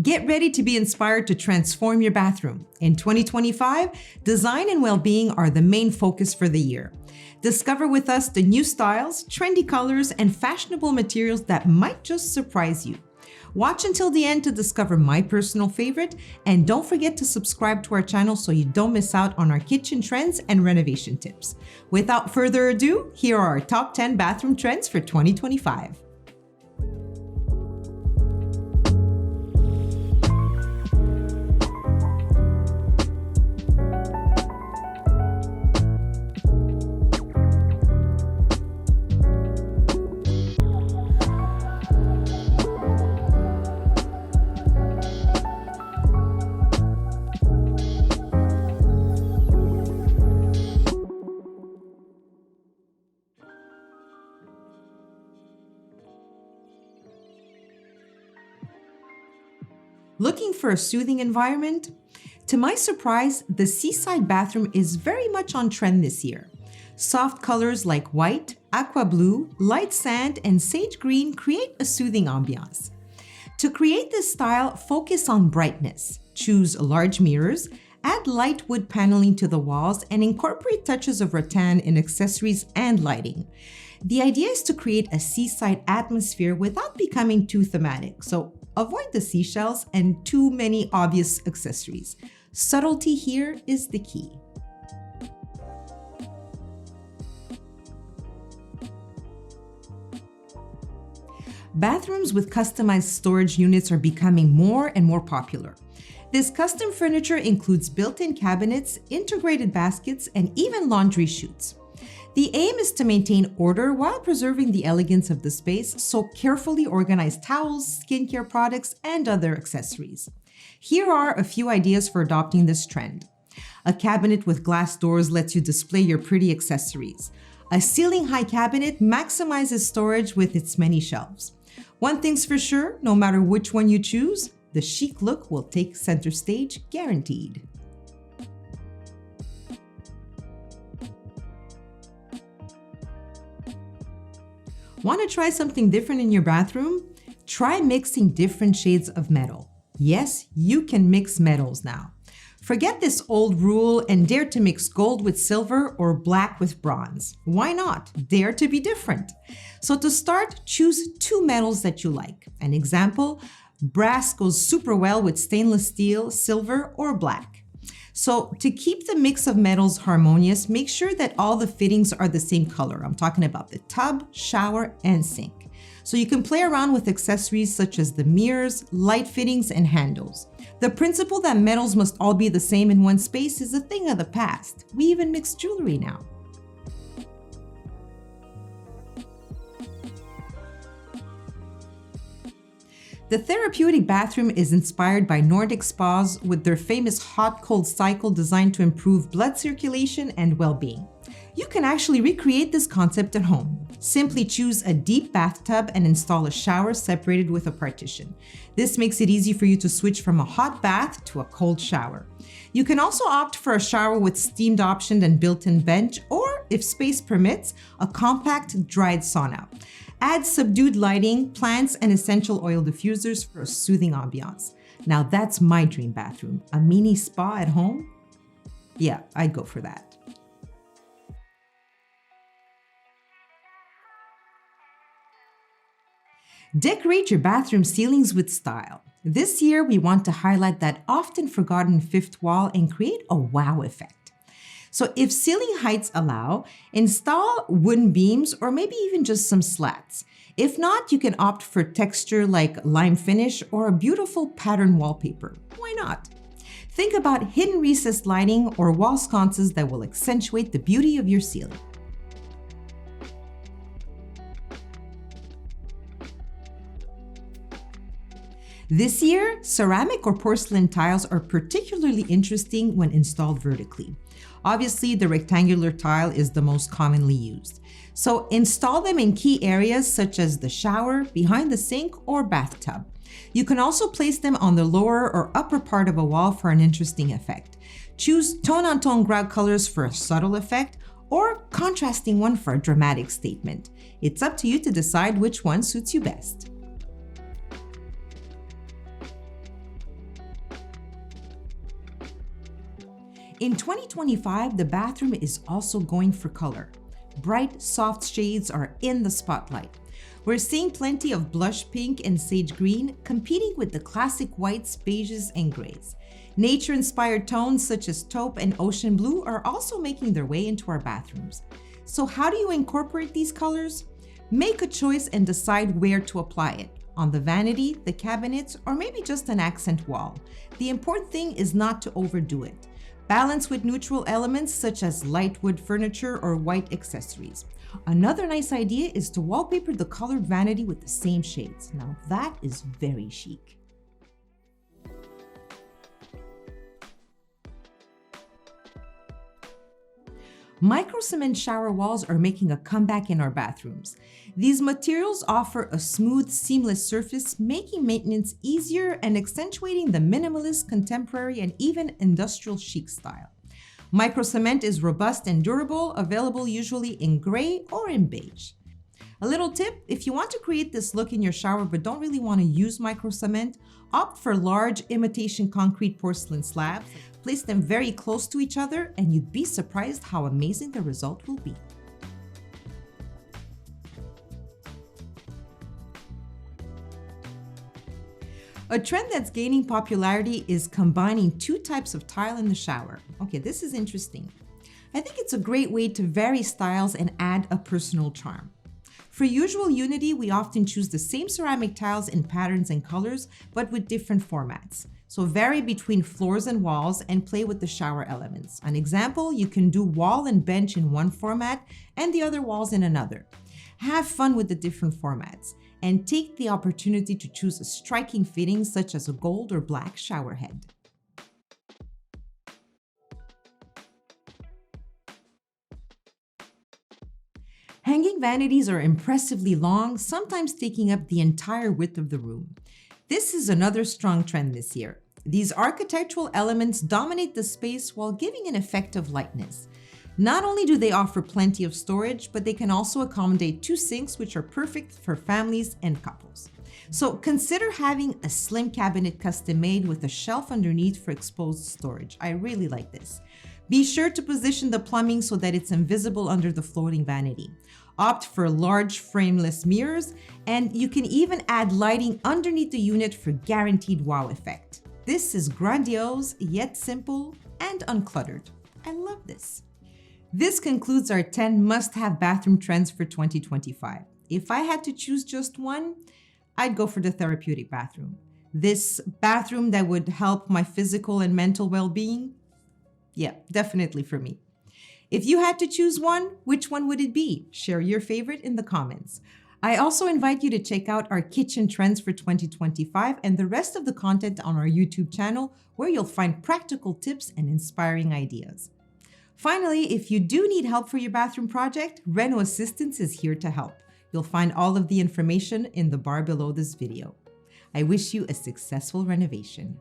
Get ready to be inspired to transform your bathroom. In 2025, design and well-being are the main focus for the year. Discover with us the new styles, trendy colors, and fashionable materials that might just surprise you. Watch until the end to discover my personal favorite, and don't forget to subscribe to our channel so you don't miss out on our kitchen trends and renovation tips. Without further ado, here are our top 10 bathroom trends for 2025. Looking for a soothing environment? To my surprise, the seaside bathroom is very much on trend this year. Soft colors like white, aqua blue, light sand, and sage green create a soothing ambiance. To create this style, focus on brightness. Choose large mirrors, add light wood paneling to the walls, and incorporate touches of rattan in accessories and lighting. The idea is to create a seaside atmosphere without becoming too thematic, so avoid the seashells and too many obvious accessories. Subtlety here is the key. Bathrooms with customized storage units are becoming more and more popular. This custom furniture includes built-in cabinets, integrated baskets, and even laundry chutes. The aim is to maintain order while preserving the elegance of the space, so carefully organize towels, skincare products, and other accessories. Here are a few ideas for adopting this trend. A cabinet with glass doors lets you display your pretty accessories. A ceiling-high cabinet maximizes storage with its many shelves. One thing's for sure, no matter which one you choose, the chic look will take center stage, guaranteed. Want to try something different in your bathroom? Try mixing different shades of metal. Yes, you can mix metals now. Forget this old rule and dare to mix gold with silver or black with bronze. Why not? Dare to be different. So to start, choose two metals that you like. An example, brass goes super well with stainless steel, silver, or black. So to keep the mix of metals harmonious, make sure that all the fittings are the same color. I'm talking about the tub, shower, and sink. So you can play around with accessories such as the mirrors, light fittings, and handles. The principle that metals must all be the same in one space is a thing of the past. We even mix jewelry now. The Therapeutic bathroom is inspired by Nordic spas with their famous hot-cold cycle designed to improve blood circulation and well-being. You can actually recreate this concept at home. Simply choose a deep bathtub and install a shower separated with a partition. This makes it easy for you to switch from a hot bath to a cold shower. You can also opt for a shower with steamed option and built-in bench, or if space permits, a compact dried sauna. Add subdued lighting, plants, and essential oil diffusers for a soothing ambiance. Now that's my dream bathroom. A mini spa at home? Yeah, I'd go for that. Decorate your bathroom ceilings with style. This year, we want to highlight that often forgotten fifth wall and create a wow effect. So if ceiling heights allow, install wooden beams or maybe even just some slats. If not, you can opt for texture like lime finish or a beautiful pattern wallpaper. Why not? Think about hidden recessed lighting or wall sconces that will accentuate the beauty of your ceiling. This year, ceramic or porcelain tiles are particularly interesting when installed vertically. Obviously, the rectangular tile is the most commonly used. So install them in key areas such as the shower, behind the sink, or bathtub. You can also place them on the lower or upper part of a wall for an interesting effect. Choose tone-on-tone grout colors for a subtle effect, or contrasting one for a dramatic statement. It's up to you to decide which one suits you best. In 2025, the bathroom is also going for color. Bright, soft shades are in the spotlight. We're seeing plenty of blush pink and sage green competing with the classic whites, beiges, and grays. Nature-inspired tones such as taupe and ocean blue are also making their way into our bathrooms. So how do you incorporate these colors? Make a choice and decide where to apply it. On the vanity, the cabinets, or maybe just an accent wall. The important thing is not to overdo it. Balance with neutral elements such as light wood furniture or white accessories. Another nice idea is to wallpaper the colored vanity with the same shades. Now that is very chic. Microcement shower walls are making a comeback in our bathrooms. These materials offer a smooth, seamless surface, making maintenance easier and accentuating the minimalist, contemporary, and even industrial chic style. Microcement is robust and durable, available usually in gray or in beige. A little tip, if you want to create this look in your shower but don't really want to use microcement, opt for large imitation concrete porcelain slabs. Place them very close to each other and you'd be surprised how amazing the result will be. A trend that's gaining popularity is combining two types of tile in the shower. Okay, this is interesting. I think it's a great way to vary styles and add a personal charm. For usual unity, we often choose the same ceramic tiles in patterns and colors, but with different formats. So vary between floors and walls and play with the shower elements. An example, you can do wall and bench in one format and the other walls in another. Have fun with the different formats and take the opportunity to choose a striking fitting such as a gold or black shower head. Hanging vanities are impressively long, sometimes taking up the entire width of the room. This is another strong trend this year. These architectural elements dominate the space while giving an effect of lightness. Not only do they offer plenty of storage, but they can also accommodate two sinks, which are perfect for families and couples. So consider having a slim cabinet custom made with a shelf underneath for exposed storage. I really like this. Be sure to position the plumbing so that it's invisible under the floating vanity. Opt for large frameless mirrors, and you can even add lighting underneath the unit for guaranteed wow effect. This is grandiose, yet simple and uncluttered. I love this. This concludes our 10 must-have bathroom trends for 2025. If I had to choose just one, I'd go for the therapeutic bathroom. This bathroom that would help my physical and mental well-being? Yeah, definitely for me. If you had to choose one, which one would it be? Share your favorite in the comments. I also invite you to check out our kitchen trends for 2025 and the rest of the content on our YouTube channel, where you'll find practical tips and inspiring ideas. Finally, if you do need help for your bathroom project, Reno Assistance is here to help. You'll find all of the information in the bar below this video. I wish you a successful renovation.